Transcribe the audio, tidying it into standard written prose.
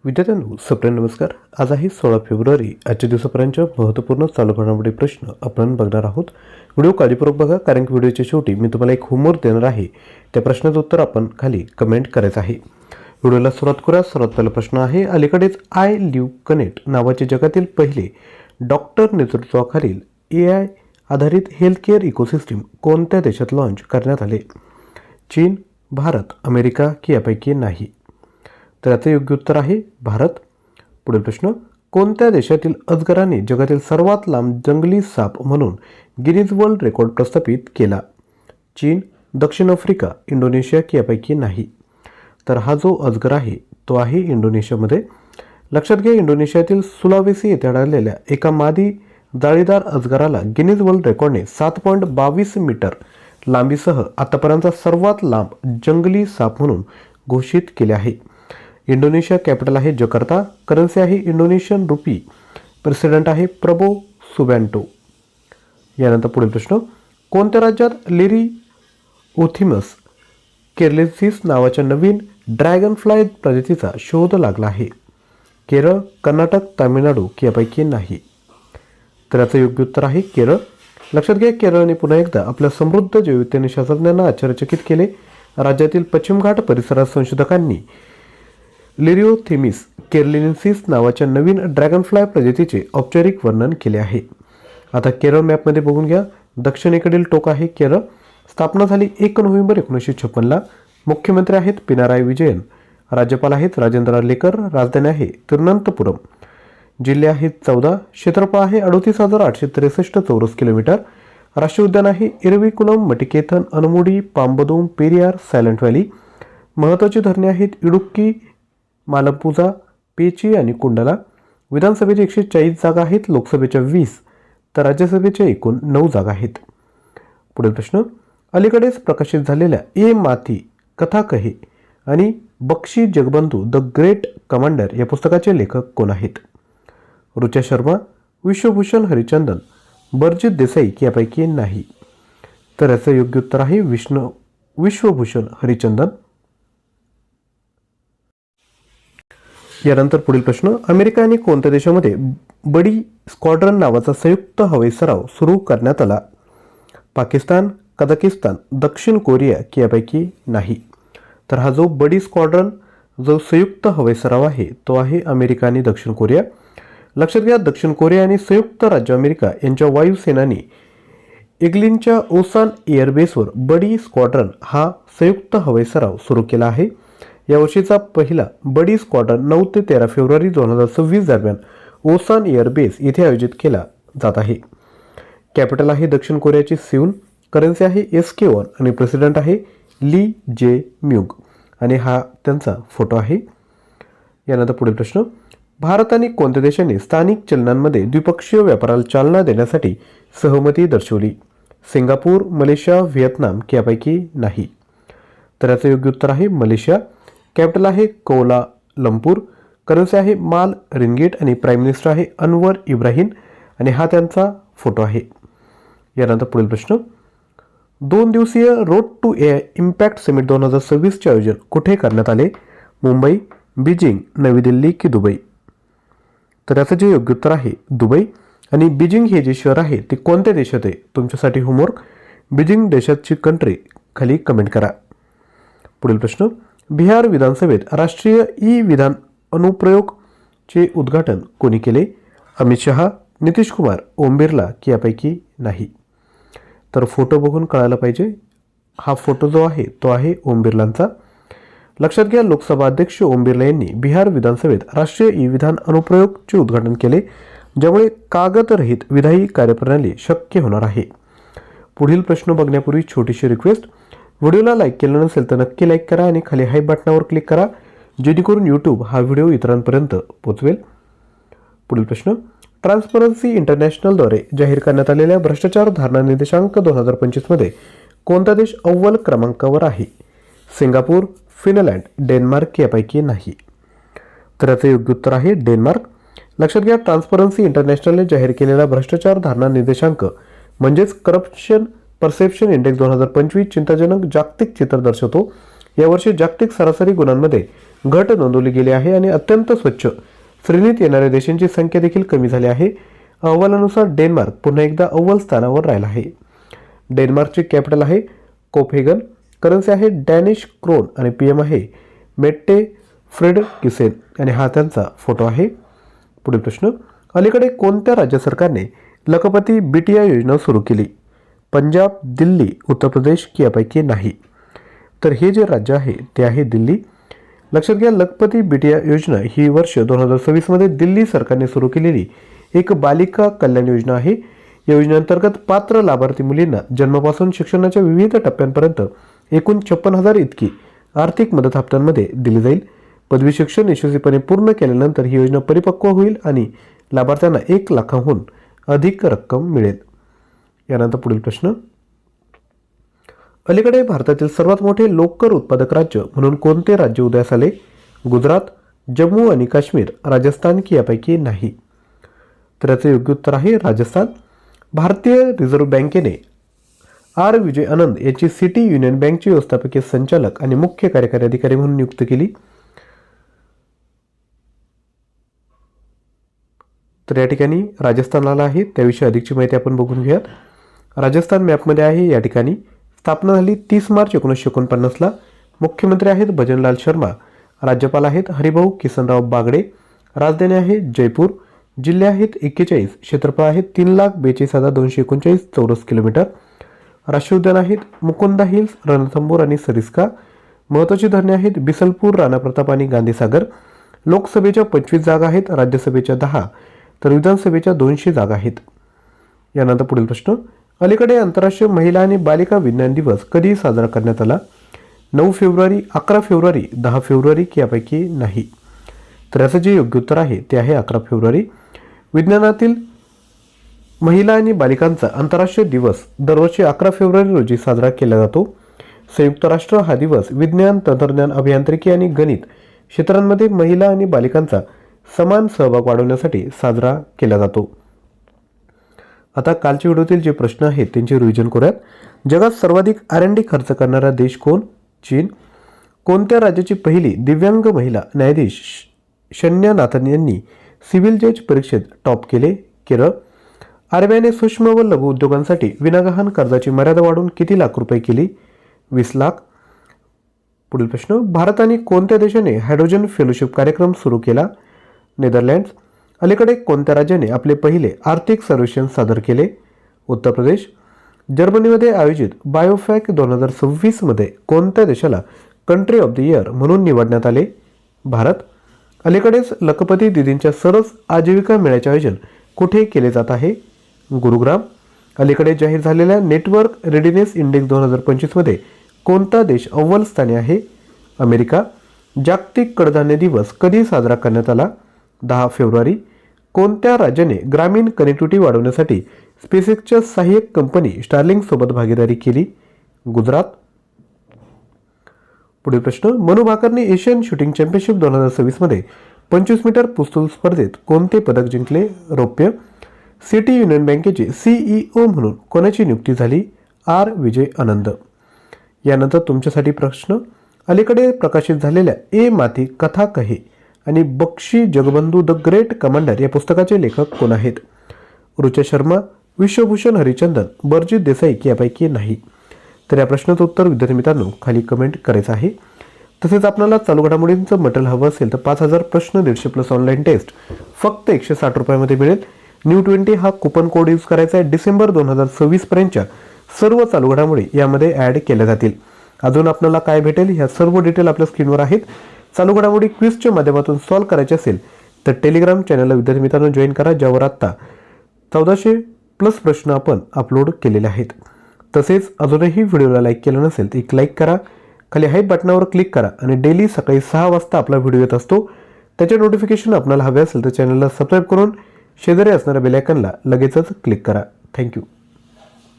विद्यार्थ्यांनो, सप्रेम नमस्कार. आज आहे 16 फेब्रुवारी. आजच्या दिवसापर्यंतच्या महत्त्वपूर्ण चालू घडामोडी प्रश्न आपण बघणार आहोत. व्हिडिओ काळजीपूर्वक बघा, कारण की व्हिडिओच्या शेवटी मी तुम्हाला एक होमवर्क देणार आहे. त्या प्रश्नाचं उत्तर आपण खाली कमेंट करायचं आहे. व्हिडिओला सुरुवात करूया. सर्वात पहिला प्रश्न आहे, अलीकडेच आय लिव्ह कनेक्ट नावाचे जगातील पहिले डॉक्टर नेतृत्वाखालील AI आधारित हेल्थकेअर इकोसिस्टीम कोणत्या देशात लॉन्च करण्यात आले? चीन, भारत, अमेरिका की यापैकी नाही? तर याचं योग्य उत्तर आहे भारत. पुढील प्रश्न, कोणत्या देशातील अजगराने जगातील सर्वात लांब जंगली साप म्हणून गिनीज वर्ल्ड रेकॉर्ड प्रस्थापित केला? चीन, दक्षिण आफ्रिका, इंडोनेशिया की यापैकी नाही? तर हा जो अजगर आहे तो आहे इंडोनेशियामध्ये. लक्षात घ्या, इंडोनेशियातील सुलावेसी येथे आढळलेल्या एका मादी जाळीदार अजगराला गिनीज वर्ल्ड रेकॉर्डने 7.22 मीटर लांबीसह आतापर्यंतचा सर्वात लांब जंगली साप म्हणून घोषित केले आहे. इंडोनेशिया कॅपिटल आहे जकार्ता. करन्सी आहे इंडोनेशियन रुपी. प्रेसिडेंट आहे प्रबो सुबॅन्टो. यानंतर पुढील प्रश्न, कोणत्या राज्यात लेरी ओथिमस केर्लेसिस नावाच्या नवीन ड्रॅगनफ्लाय प्रजातीचा शोध लागला आहे? केरळ, कर्नाटक, तामिळनाडू की यापैकी नाही? तर याचं योग्य उत्तर आहे केरळ. लक्षात घ्या, केरळने पुन्हा एकदा आपल्या समृद्ध जैवविविधतेने शास्त्रज्ञांना आश्चर्यचकित केले. राज्यातील पश्चिम घाट परिसरात संशोधकांनी लेरिओथेमिस केर्लेसिस नावाच्या नवीन ड्रॅगनफ्लाय प्रजातीचे औपचारिक वर्णन केले आहे. आता केरळ मॅपमध्ये बघून घ्या. दक्षिणेकडील टोक आहे केरळ. स्थापना झाली 1 नोव्हेंबर 1956ला. मुख्यमंत्री आहेत पिनाराई विजयन. राज्यपाल आहेत राजेंद्र अर्लेकर. राजधानी आहे तिरुवनंतपुरम. जिल्हे आहेत 14. क्षेत्रफळ आहे 38,863 चौरस किलोमीटर. राष्ट्रीय उद्यान आहे इरविकुलम, मटिकेथन, अनमुडी, पांबदोम, पेरियार, सायलेंट व्हॅली. महत्त्वाची धरणे आहेत इडुक्की, मालपुजा, पेची आणि कुंडला. विधानसभेच्या 140 जागा आहेत, लोकसभेच्या 20 तर राज्यसभेच्या एकूण 9 जागा आहेत. पुढील प्रश्न, अलीकडेच प्रकाशित झालेल्या ए माथी कथा कहे आणि बक्षी जगबंधू द ग्रेट कमांडर या पुस्तकाचे लेखक कोण आहेत? ऋचा शर्मा, विश्वभूषण हरिचंदन, बर्जित देसाई की यापैकी नाही? तर याचं योग्य उत्तर आहे विश्वभूषण हरिचंदन. यानंतर पुढील प्रश्न, अमेरिका आणि कोणत्या देशामध्ये बडी स्क्वॉड्रन नावाचा संयुक्त हवाई सराव सुरू करण्यात आला? पाकिस्तान, कझाकिस्तान, दक्षिण कोरिया की यापैकी नाही? तर हा जो बडी स्क्वॉड्रन जो संयुक्त हवाई सराव आहे तो आहे अमेरिका आणि दक्षिण कोरिया. लक्षात घ्या, दक्षिण कोरिया आणि संयुक्त राज्य अमेरिका यांच्या वायुसेनांनी इग्लिनच्या ओसान एअरबेसवर बडी स्क्वॉड्रन हा संयुक्त हवाई सराव सुरू केला आहे. यावर्षीचा पहिला बडी स्क्वॉड्रन 9 ते 13 फेब्रुवारी 2026 दरम्यान ओसान एअरबेस येथे आयोजित केला जात आहे. कॅपिटल आहे दक्षिण कोरियाची सिउल. करन्सी आहे SK1 आणि प्रेसिडेंट आहे ली जे म्यूग आणि हा त्यांचा फोटो आहे. यानंतर पुढील प्रश्न, भारत आणि कोणत्या देशांनी स्थानिक चलनांमध्ये द्विपक्षीय व्यापाराला चालना देण्यासाठी सहमती दर्शवली? सिंगापूर, मलेशिया, व्हिएतनाम की यापैकी नाही? तर याचं योग्य उत्तर आहे मलेशिया. कॅपिटल आहे कोलालंपूर. करन्सी आहे माल रिंगिट आणि प्राईम मिनिस्टर आहे अनवर इब्राहिम आणि हा त्यांचा फोटो आहे. यानंतर पुढील प्रश्न, 2 दिवसीय road to AI impact summit 2026चे आयोजन कुठे करण्यात आले? मुंबई, बीजिंग, नवी दिल्ली की दुबई? तर याचं जे योग्य उत्तर आहे दुबई. आणि बीजिंग हे जे शहर आहे ते कोणत्या देशात आहे? तुमच्यासाठी होमवर्क, बीजिंग देशाची कंट्री खाली कमेंट करा. पुढील प्रश्न, बिहार विधानसभेत राष्ट्रीय विधान अनुप्रयोगचे उद्घाटन कोणी केले? अमित शहा, नितीश कुमार, ओम बिर्ला की यापैकी नाही? तर फोटो बघून कळायला पाहिजे. हा फोटो जो आहे तो आहे ओम बिर्लांचा. लक्षात घ्या, लोकसभा अध्यक्ष ओम बिर्ला यांनी बिहार विधानसभेत राष्ट्रीय विधान अनुप्रयोगचे उद्घाटन केले, ज्यामुळे कागदरहित विधायी कार्यप्रणाली शक्य होणार आहे. पुढील प्रश्न बघण्यापूर्वी छोटीशी रिक्वेस्ट, व्हिडिओला लाईक केलं नसेल तर नक्की लाईक करा आणि खाली हाय बटनावर क्लिक करा, जेणेकरून यूट्यूब हा व्हिडिओ इतरांपर्यंत पोहोचवेल. पुढील प्रश्न, ट्रान्सपरन्सी इंटरनॅशनलद्वारे जाहीर करण्यात आलेल्या भ्रष्टाचार धारणा निर्देशांक 2025 मध्ये कोणता देश अव्वल क्रमांकावर आहे? सिंगापूर, फिनलँड, डेन्मार्क यापैकी नाही? तर याचं योग्य उत्तर आहे डेन्मार्क. लक्षात घ्या, ट्रान्सपरन्सी इंटरनॅशनलने जाहीर केलेला भ्रष्टाचार धारणा निर्देशांक म्हणजेच करप्शन परसेप्शन इंडेक्स 2025 चिंताजनक जागतिक चित्र दर्शवतो. यावर्षी जागतिक सरासरी गुणांमध्ये घट नोंदवली गेली आहे आणि अत्यंत स्वच्छ श्रेणीत येणाऱ्या देशांची संख्या देखील कमी झाली आहे. अहवालानुसार डेन्मार्क पुन्हा एकदा अव्वल स्थानावर राहिला आहे. डेन्मार्कची कॅपिटल आहे कोपेनहेगन, करन्सी आहे डॅनिश क्रोन आणि पीएम आहे मेट्टे फ्रेडरिक्सेन आणि हा त्यांचा फोटो आहे. पुढील प्रश्न, अलीकडे कोणत्या राज्य सरकारने लखपती बिटिया योजना सुरू केली? पंजाब, दिल्ली, उत्तर प्रदेश की यापैकी नाही? तर हे जे राज्य आहे ते आहे दिल्ली. लक्षात घ्या, लखपती बिटिया योजना ही वर्ष 2026 मध्ये दिल्ली सरकारने सुरू केलेली एक बालिका कल्याण योजना आहे. या योजनेअंतर्गत पात्र लाभार्थी मुलींना जन्मापासून शिक्षणाच्या विविध टप्प्यांपर्यंत एकूण 56,000 इतकी आर्थिक मदत हप्त्यांमध्ये दिली जाईल. पदवी शिक्षण यशस्वीपणे पूर्ण केल्यानंतर ही योजना परिपक्व होईल आणि लाभार्थ्यांना 1 लाखाहून अधिक रक्कम मिळेल. यानंतर पुढील प्रश्न, अलीकडे भारतातील सर्वात मोठे लोककर उत्पादक राज्य म्हणून कोणते राज्य उदयास आले? गुजरात, जम्मू आणि काश्मीर, राजस्थान की यापैकी नाही? तर याचे योग्य उत्तर आहे राजस्थान. भारतीय रिझर्व्ह बँकेने आर विजय आनंद यांची सिटी युनियन बँकची व्यवस्थापकीय संचालक आणि मुख्य कार्यकारी अधिकारी म्हणून नियुक्ती केली. तर या ठिकाणी राजस्थान आला आहे, त्याविषयी अधिकची माहिती आपण बघून घेऊयात. राजस्थान मॅपमध्ये आहे. या ठिकाणी स्थापना झाली 30 मार्च 1949ला. मुख्यमंत्री आहेत भजनलाल शर्मा, राज्यपाल आहेत हरिभाऊ किसनराव बागडे, राजधानी आहे जयपूर, जिल्हे आहेत 41, क्षेत्रफळ आहेत 3,42,239 चौरस किलोमीटर, राष्ट्रीय उद्यान आहेत मुकुंदा हिल्स, रणथंबोर आणि सरिस्का, महत्त्वाची धरणे आहेत बिसलपूर, राणा प्रताप आणि गांधीसागर. लोकसभेच्या 25 जागा आहेत, राज्यसभेच्या 10 तर विधानसभेच्या 200 जागा आहेत. यानंतर पुढील प्रश्न, अलीकडे आंतरराष्ट्रीय महिला आणि बालिका विज्ञान दिवस कधी साजरा करण्यात आला? 9 फेब्रुवारी, 11 फेब्रुवारी, 10 फेब्रुवारी की यापैकी नाही? तर याचं जे योग्य उत्तर आहे ते आहे 11 फेब्रुवारी. विज्ञानातील महिला आणि बालिकांचा आंतरराष्ट्रीय दिवस दरवर्षी 11 फेब्रुवारी रोजी साजरा केला जातो. संयुक्त राष्ट्र हा दिवस विज्ञान, तंत्रज्ञान, अभियांत्रिकी आणि गणित क्षेत्रांमध्ये महिला आणि बालिकांचा समान सहभाग वाढवण्यासाठी साजरा केला जातो. आता कालच्या व्हिडिओतील जे प्रश्न आहेत त्यांचे रिव्हिजन करूयात. जगात सर्वाधिक R&D खर्च करणारा देश कोण? चीन. कोणत्या राज्याची पहिली दिव्यांग महिला न्यायाधीश शन्या नाथन यांनी सिव्हिल जज परीक्षेत टॉप केले? केरळ. RBIने सूक्ष्म व लघु उद्योगांसाठी विनागहाण कर्जाची मर्यादा वाढवून किती लाख रुपये केली? 20 लाख. पुढील प्रश्न, भारताने कोणत्या देशाने हायड्रोजन फेलोशिप कार्यक्रम सुरू केला? नेदरलँड्स. अलीकडे कोणत्या राज्याने आपले पहिले आर्थिक सर्वेक्षण सादर केले? उत्तर प्रदेश. जर्मनीमध्ये आयोजित बायोफॅक 2026 मध्ये कोणत्या देशाला कंट्री ऑफ द इयर म्हणून निवडण्यात आले? भारत. अलीकडेच लखपती दीदींच्या सरस आजीविका मेळ्याचे आयोजन कुठे केले जात आहे? गुरुग्राम. अलीकडे जाहीर झालेल्या नेटवर्क रेडिनेस इंडेक्स 2025 मध्ये कोणता देश अव्वल स्थानी आहे? अमेरिका. जागतिक कडधान्य दिवस कधी साजरा करण्यात आला? 10 फेब्रुवारी. कोणत्या राज्याने ग्रामीण कनेक्टिव्हिटी वाढवण्यासाठी स्पेसएक्सच्या सहाय्यक कंपनी स्टारलिंक सोबत भागीदारी केली? गुजरात. पुढील प्रश्न, मनु भाकरने एशियन शूटिंग चॅम्पियनशिप 2026 मध्ये 25 मीटर पिस्तूल स्पर्धेत कोणते पदक जिंकले? रौप्य. सिटी युनियन बँकेचे CEO म्हणून कोणाची नियुक्ती झाली? आर विजय आनंद. यानंतर तुमच्यासाठी प्रश्न, अलीकडे प्रकाशित झालेल्या ए माती कथा कहे आणि बक्षी जगबंधू द ग्रेट कमांडर या पुस्तकाचे लेखक कोण आहेत? ऋचा शर्मा, विश्वभूषण हरिचंदन, बर्जित देसाई की यापैकी नाही? तर या प्रश्नाचं उत्तर विद्यार्थी मित्रांनो खाली कमेंट करायचं आहे. तसेच आपल्याला चालू घडामोडींचं मटेरियल हवं असेल तर 5,000 प्रश्न 150+ ऑनलाईन टेस्ट फक्त 160 रुपयामध्ये मिळेल. New20 हा कुपन कोड यूज करायचा आहे. डिसेंबर 2026 पर्यंतच्या सर्व चालू घडामोडी यामध्ये ॲड केल्या जातील. अजून आपल्याला काय भेटेल ह्या सर्व डिटेल आपल्या स्क्रीनवर आहेत. चालू घडामोडी क्विजच्या माध्यमातून सॉल्व्ह करायचे असेल तर टेलिग्राम चॅनलला विद्यार्थी मित्रांनो जॉईन करा, ज्यावर आत्ता 1400+ प्रश्न आपण अपलोड केलेले आहेत. तसेच अजूनही व्हिडिओला लाईक केलं नसेल तर एक लाईक करा, खाली हाय बटनावर क्लिक करा आणि डेली सकाळी 6 वाजता आपला व्हिडिओ येत असतो. त्याचे नोटिफिकेशन आपल्याला हवे असेल तर चॅनलला सबस्क्राईब करून शेजारी असणाऱ्या बेल आयकॉनला लगेचच क्लिक करा. थँक्यू.